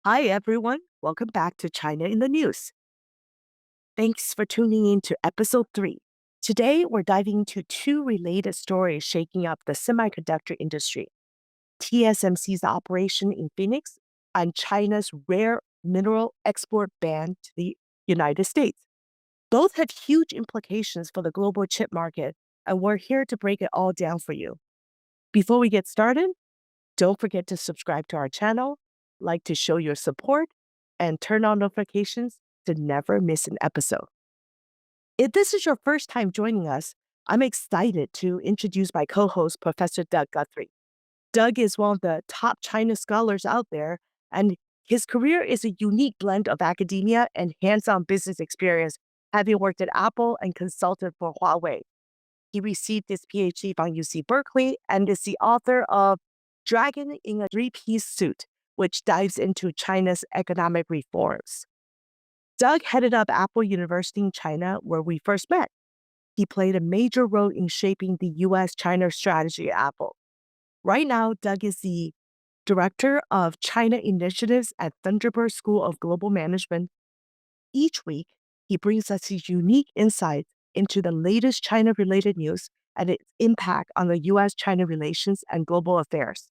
Hi, everyone. Welcome back to China in the News. Thanks for tuning in to episode 3. Today, we're diving into two related stories shaking up the semiconductor industry: TSMC's operation in Phoenix and China's rare mineral export ban to the United States. Both have huge implications for the global chip market, and we're here to break it all down for you. Before we get started, don't forget to subscribe to our channel, like to show your support, and turn on notifications to never miss an episode. If this is your first time joining us, I'm excited to introduce my co host, Professor Doug Guthrie. Doug is one of the top China scholars out there, and his career is a unique blend of academia and hands on business experience, having worked at Apple and consulted for Huawei. He received his PhD from UC Berkeley and is the author of Dragon in a Three-Piece Suit, which dives into China's economic reforms. Doug headed up Apple University in China, where we first met. He played a major role in shaping the US China strategy at Apple. Right now, Doug is the director of China initiatives at Thunderbird School of Global Management. Each week, he brings us his unique insights into the latest China related news and its impact on the US China relations and global affairs.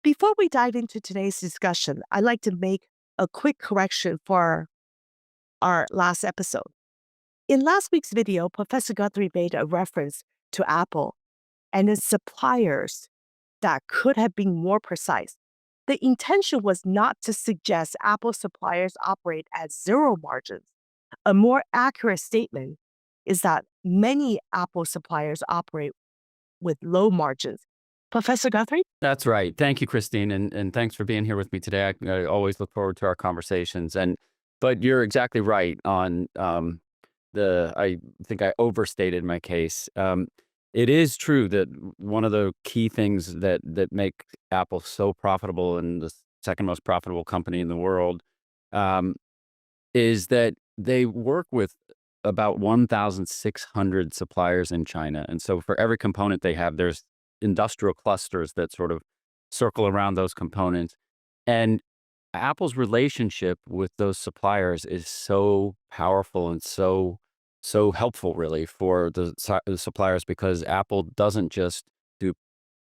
Before we dive into today's discussion, I'd like to make a quick correction for our last episode. In last week's video, Professor Guthrie made a reference to Apple and its suppliers that could have been more precise. The intention was not to suggest Apple suppliers operate at zero margins. A more accurate statement is that many Apple suppliers operate with low margins. Professor Guthrie? That's right. Thank you, Christine, and thanks for being here with me today. I always look forward to our conversations. But you're exactly right on the. I think I overstated my case. It is true that one of the key things that make Apple so profitable and the second most profitable company in the world um, is that they work with about 1,600 suppliers in China, and so for every component they have, there's industrial clusters that sort of circle around those components. And Apple's relationship with those suppliers is so powerful and so helpful, really, for the suppliers, because Apple doesn't just do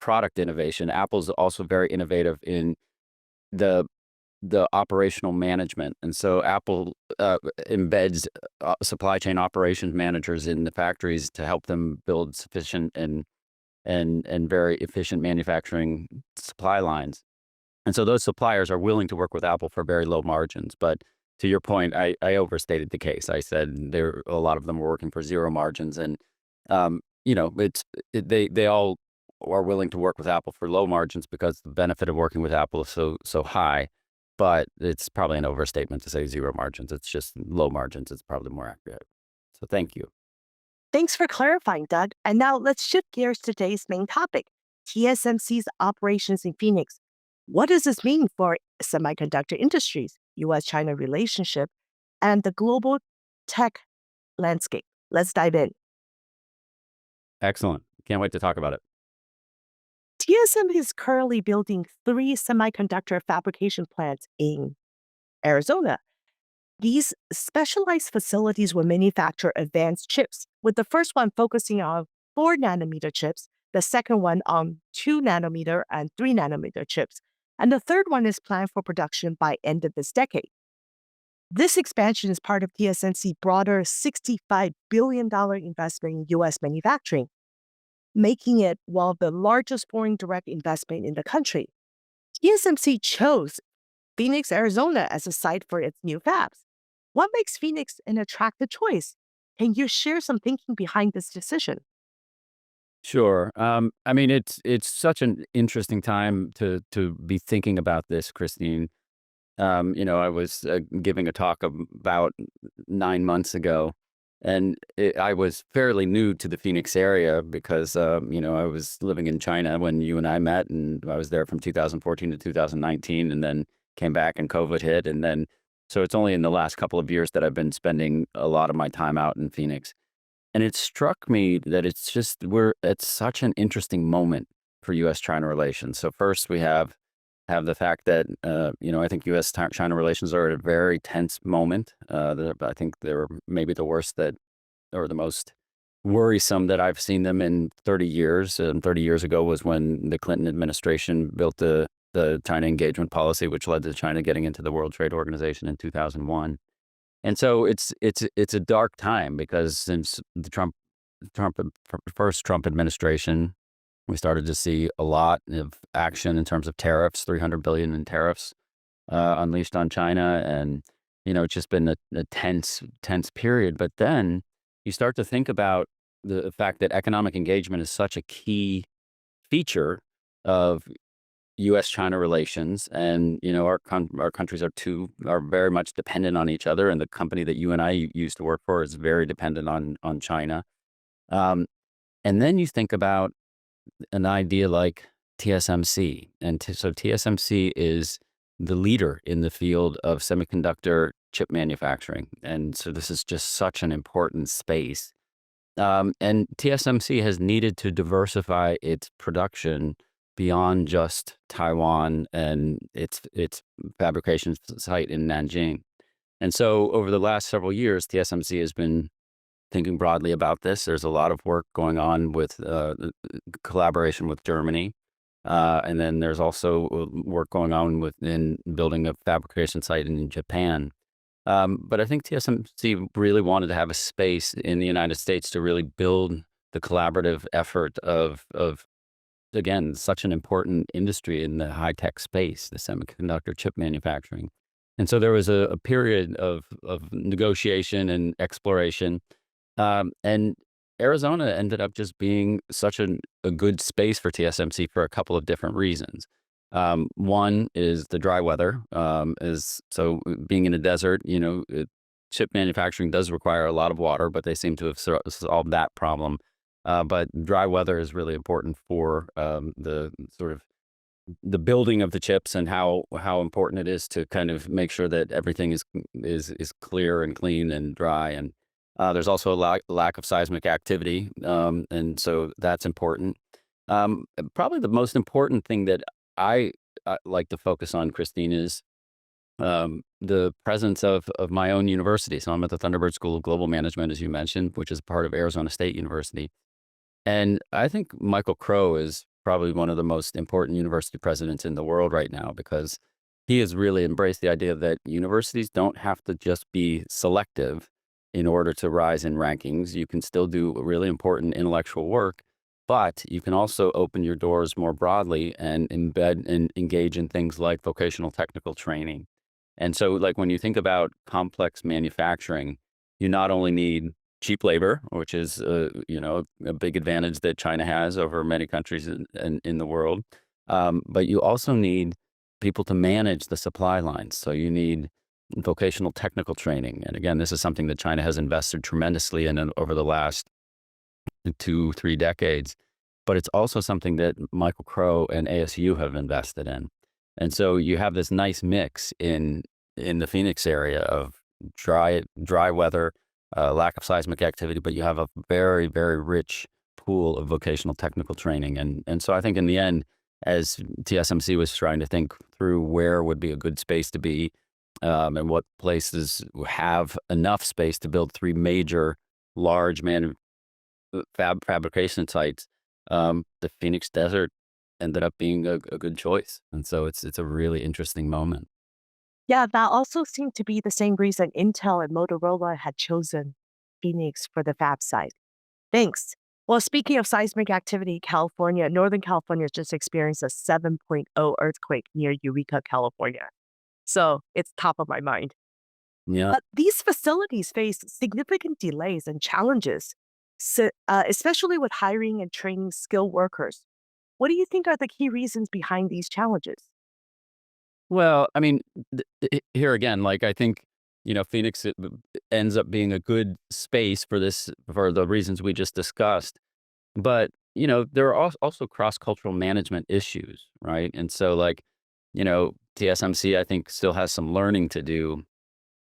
product innovation. Apple's also very innovative in the the operational management. And so Apple embeds supply chain operations managers in the factories to help them build sufficient and very efficient manufacturing supply lines. And so those suppliers are willing to work with Apple for very low margins. But to your point, I overstated the case. I said there a lot of them were working for zero margins, and they all are willing to work with Apple for low margins because the benefit of working with Apple is so high. But it's probably an overstatement to say zero margins. It's just low margins. It's probably more accurate. So thank you. Thanks for clarifying, Doug. And now let's shift gears to today's main topic: TSMC's operations in Phoenix. What does this mean for semiconductor industries, US China relationship, and the global tech landscape? Let's dive in. Excellent. Can't wait to talk about it. TSMC is currently building 3 semiconductor fabrication plants in Arizona. These specialized facilities will manufacture advanced chips, with the first one focusing on 4 nanometer chips, the second one on 2 nanometer and 3 nanometer chips, and the third one is planned for production by end of this decade. This expansion is part of TSMC's broader $65 billion investment in US manufacturing, making it one of the largest foreign direct investment in the country. TSMC chose Phoenix, Arizona as a site for its new fabs. What makes Phoenix an attractive choice? Can you share some thinking behind this decision? Sure. I mean, it's such an interesting time to be thinking about this, Christine. I was giving a talk about 9 months ago, and I was fairly new to the Phoenix area because I was living in China when you and I met, and I was there from 2014 to 2019, and then came back and COVID hit, and then so it's only in the last couple of years that I've been spending a lot of my time out in Phoenix. And it struck me that we're at such an interesting moment for US China relations. So first we have have the fact that, I think U.S.-China relations are at a very tense moment. I think they're maybe the worst that, or the most worrisome that I've seen them in 30 years. And 30 years ago was when the Clinton administration built the China engagement policy, which led to China getting into the World Trade Organization in 2001. And so it's a dark time because since the Trump first Trump administration, we started to see a lot of action in terms of tariffs, 300 billion in tariffs unleashed on China, and it's just been a tense period. But then you start to think about the fact that economic engagement is such a key feature of U.S.-China relations, and our countries are very much dependent on each other, and the company that you and I used to work for is very dependent on China. Um, and then you think about an idea like TSMC, and so TSMC is the leader in the field of semiconductor chip manufacturing, and so this is just such an important space. And TSMC has needed to diversify its production beyond just Taiwan and its fabrication site in Nanjing. And so over the last several years, TSMC has been thinking broadly about this. There's a lot of work going on with collaboration with Germany. And then there's also work going on in building a fabrication site in Japan. But I think TSMC really wanted to have a space in the United States to really build the collaborative effort of again, such an important industry in the high tech space, the semiconductor chip manufacturing. And so there was a period of negotiation and exploration. And Arizona ended up just being such a good space for TSMC for a couple of different reasons. One is the dry weather. Is so being in a desert, chip manufacturing does require a lot of water, but they seem to have solved that problem. But dry weather is really important for the sort of the building of the chips and how important it is to kind of make sure that everything is clear and clean and dry. And there's also a lack of seismic activity, and so that's important. Probably the most important thing that I like to focus on, Christine, is the presence of my own university. So I'm at the Thunderbird School of Global Management, as you mentioned, which is part of Arizona State University. And I think Michael Crow is probably one of the most important university presidents in the world right now, because he has really embraced the idea that universities don't have to just be selective in order to rise in rankings. You can still do really important intellectual work, but you can also open your doors more broadly and embed and engage in things like vocational technical training. And so, like, when you think about complex manufacturing, you not only need cheap labor, which is a big advantage that China has over many countries in the world, but you also need people to manage the supply lines. So you need vocational technical training, and again, this is something that China has invested tremendously in over the last 2, 3 decades. But it's also something that Michael Crow and ASU have invested in. And so you have this nice mix in the Phoenix area of dry weather, lack of seismic activity, but you have a very, very rich pool of vocational technical training. And so I think in the end, as TSMC was trying to think through where would be a good space to be, and what places have enough space to build 3 major large fabrication sites, the Phoenix Desert ended up being a good choice. And so it's a really interesting moment. Yeah, that also seemed to be the same reason Intel and Motorola had chosen Phoenix for the fab site. Thanks. Well, speaking of seismic activity, Northern California just experienced a 7.0 earthquake near Eureka, California. So it's top of my mind. Yeah. But these facilities face significant delays and challenges, especially with hiring and training skilled workers. What do you think are the key reasons behind these challenges? Well, I mean, here again, like, I think, Phoenix ends up being a good space for this, for the reasons we just discussed. But, there are also cross-cultural management issues, right? And so, like, TSMC, I think, still has some learning to do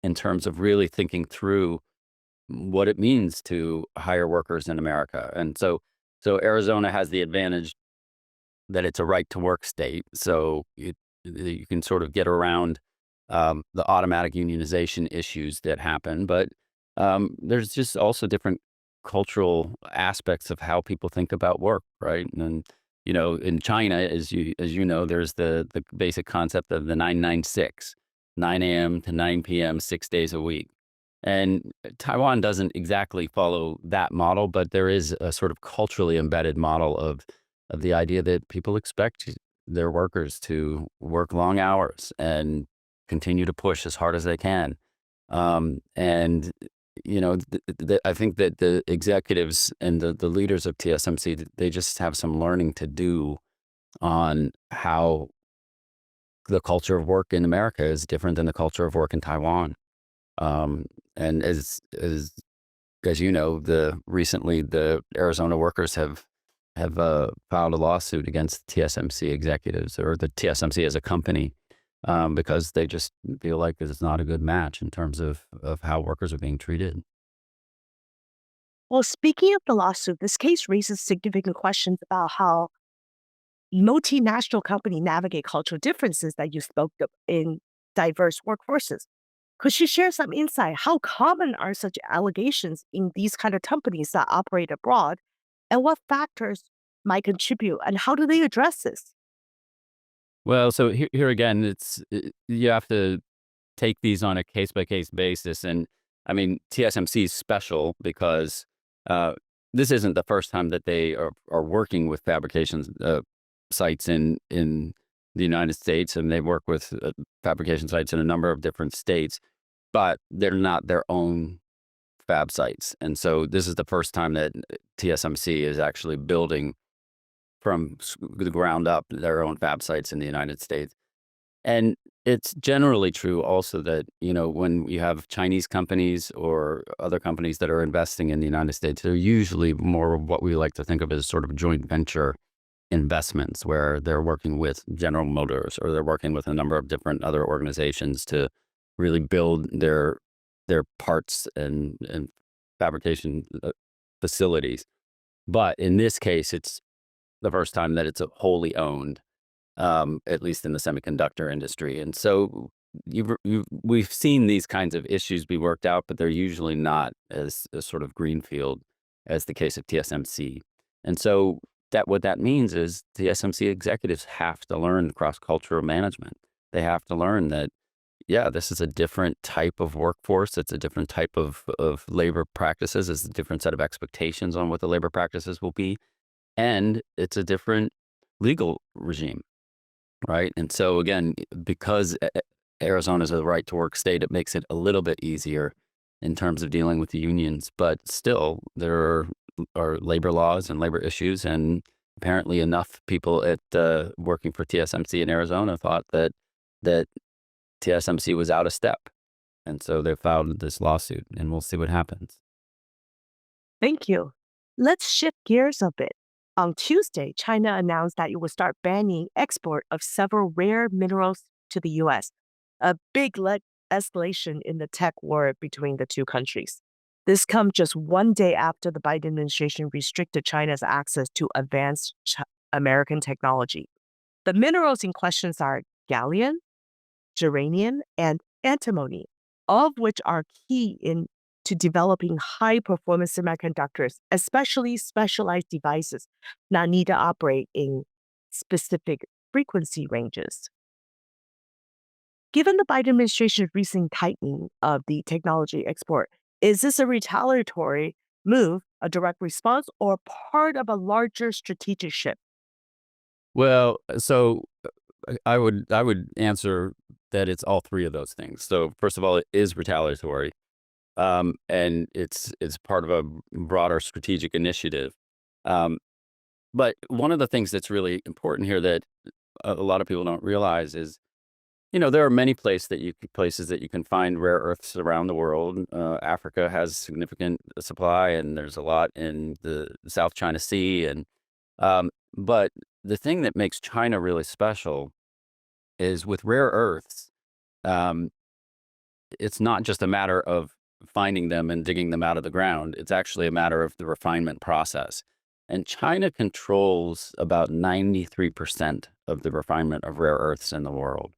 in terms of really thinking through what it means to hire workers in America. And so Arizona has the advantage that it's a right to work state. So you can sort of get around the automatic unionization issues that happen. But there's just also different cultural aspects of how people think about work, right? And in China, as you know, there's the basic concept of the 996, 9 a.m. to 9 p.m., 6 days a week. And Taiwan doesn't exactly follow that model, but there is a sort of culturally embedded model of the idea that people expect their workers to work long hours and continue to push as hard as they can. And I think that the executives and the leaders of TSMC, they just have some learning to do on how the culture of work in America is different than the culture of work in Taiwan. And as you know, recently the Arizona workers have filed a lawsuit against TSMC executives or the TSMC as a company, because they just feel like this is not a good match in terms of how workers are being treated. Well, speaking of the lawsuit, this case raises significant questions about how multinational companies navigate cultural differences that you spoke of in diverse workforces. Could you share some insight? How common are such allegations in these kind of companies that operate abroad, and what factors might contribute, and how do they address this? Well, so here again, you have to take these on a case by case basis. And I mean, TSMC is special because uh, this isn't the first time that they are working with fabrication sites in the United States, and they work with fabrication sites in a number of different states, but they're not their own fab sites. And so this is the first time that TSMC is actually building from the ground up their own fab sites in the United States. And it's generally true also that, when you have Chinese companies or other companies that are investing in the United States, they're usually more of what we like to think of as sort of joint venture investments where they're working with General Motors or they're working with a number of different other organizations to really build their parts and fabrication facilities. But in this case, it's the first time that it's a wholly owned, at least in the semiconductor industry. And so we've seen these kinds of issues be worked out, but they're usually not as a sort of greenfield as the case of TSMC. And so what that means is TSMC executives have to learn cross-cultural management. They have to learn that, yeah, this is a different type of workforce. It's a different type of labor practices. It's a different set of expectations on what the labor practices will be. And it's a different legal regime. Right. And so again, because Arizona is a right to work state, it makes it a little bit easier in terms of dealing with the unions. But still, there are labor laws and labor issues. And apparently, enough people at working for TSMC in Arizona thought that TSMC was out of step. And so they filed this lawsuit, and we'll see what happens. Thank you. Let's shift gears a bit. On Tuesday, China announced that it would start banning export of several rare minerals to the US, a big escalation in the tech war between the two countries. This comes just one day after the Biden administration restricted China's access to advanced American technology. The minerals in questions are gallium, germanium, and antimony, all of which are key to developing high performance semiconductors, especially specialized devices that need to operate in specific frequency ranges. Given the Biden administration's recent tightening of the technology export, is this a retaliatory move, a direct response, or part of a larger strategic shift? Well, so I would answer that it's all three of those things. So first of all, it is retaliatory, and it's part of a broader strategic initiative. Um, but one of the things that's really important here that a lot of people don't realize is, there are many places that you can find rare earths around the world. Africa has significant supply, and there's a lot in the South China Sea. But the thing that makes China really special is with rare earths. Um, it's not just a matter of finding them and digging them out of the ground. It's actually a matter of the refinement process. And China controls about 93% of the refinement of rare earths in the world.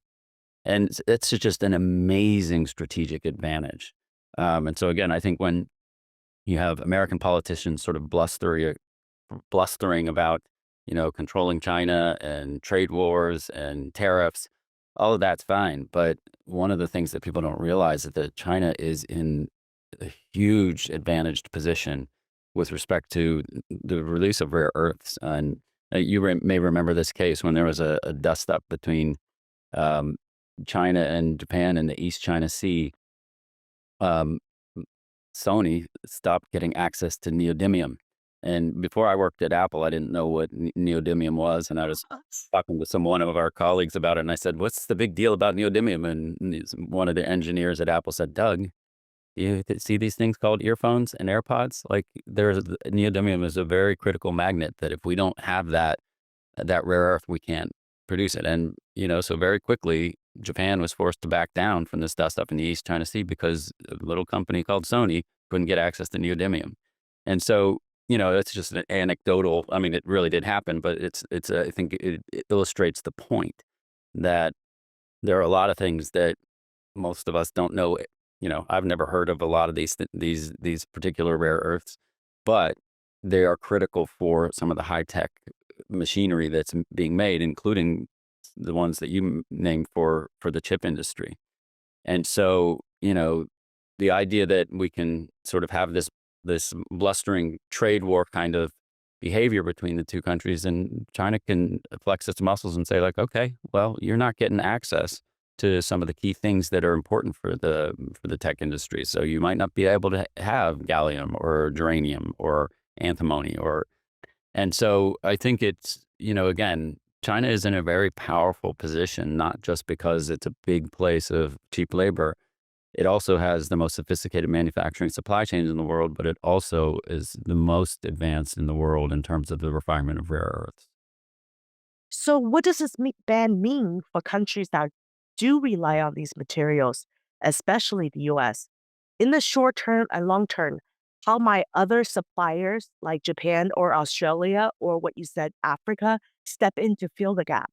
And it's just an amazing strategic advantage. And so again, I think when you have American politicians sort of blustering about, controlling China and trade wars and tariffs, all of that's fine. But one of the things that people don't realize is that China is in a huge advantaged position with respect to the release of rare earths. And may remember this case when there was a dust up between um, China and Japan in the East China Sea. Um, Sony stopped getting access to neodymium. And before I worked at Apple, I didn't know what neodymium was. And I was talking to one of our colleagues about it. And I said, "What's the big deal about neodymium?" And one of the engineers at Apple said, "Doug, you see these things called earphones and AirPods? Like neodymium is a very critical magnet that if we don't have that rare earth, we can't produce it." And, so very quickly, Japan was forced to back down from this dust up in the East China Sea because a little company called Sony couldn't get access to neodymium. And so, it's just an anecdotal. I mean, it really did happen, but I think it illustrates the point that there are a lot of things that most of us don't know. I've never heard of a lot of these particular rare earths, but they are critical for some of the high tech machinery that's being made, including the ones that you named for the chip industry. And so, the idea that we can sort of have this blustering trade war kind of behavior between the two countries, and China can flex its muscles and say, like, okay, well, you're not getting access to some of the key things that are important for the tech industry. So you might not be able to have gallium or germanium or antimony or and so I think it's, again, China is in a very powerful position, not just because it's a big place of cheap labor. It also has the most sophisticated manufacturing supply chains in the world, but it also is the most advanced in the world in terms of the refinement of rare earths. So, what does this ban mean for countries that do rely on these materials, especially the US? In the short term and long term, how might other suppliers like Japan or Australia or what you said, Africa, step in to fill the gap?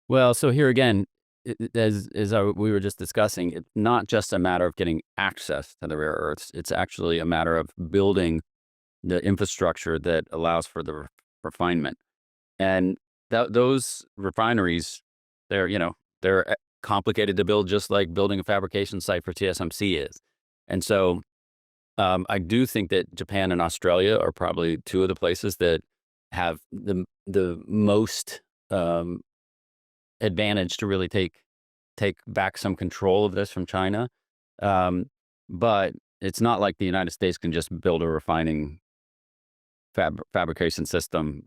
Well, so here again, we were just discussing, it's not just a matter of getting access to the rare earths. It's actually a matter of building the infrastructure that allows for the refinement. And those refineries, they're complicated to build, just like building a fabrication site for TSMC is. And so I do think that Japan and Australia are probably two of the places that have the most advantage to really take back some control of this from China. Um, but it's not like the United States can just build a refining fabrication system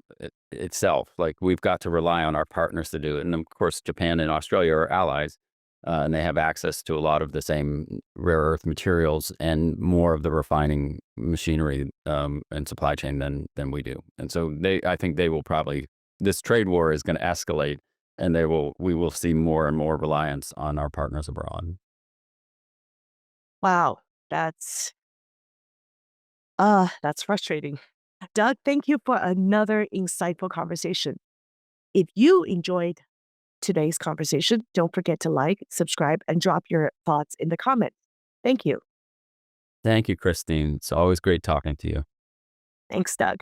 itself. Like, we've got to rely on our partners to do it. And of course, Japan and Australia are allies, and they have access to a lot of the same rare earth materials and more of the refining machinery and supply chain than we do. And so I think they will probably, this trade war is going to escalate, and we will see more and more reliance on our partners abroad. Wow, that's that's frustrating. Doug, thank you for another insightful conversation. If you enjoyed today's conversation, don't forget to like, subscribe, and drop your thoughts in the comments. Thank you. Thank you, Christine. It's always great talking to you. Thanks, Doug.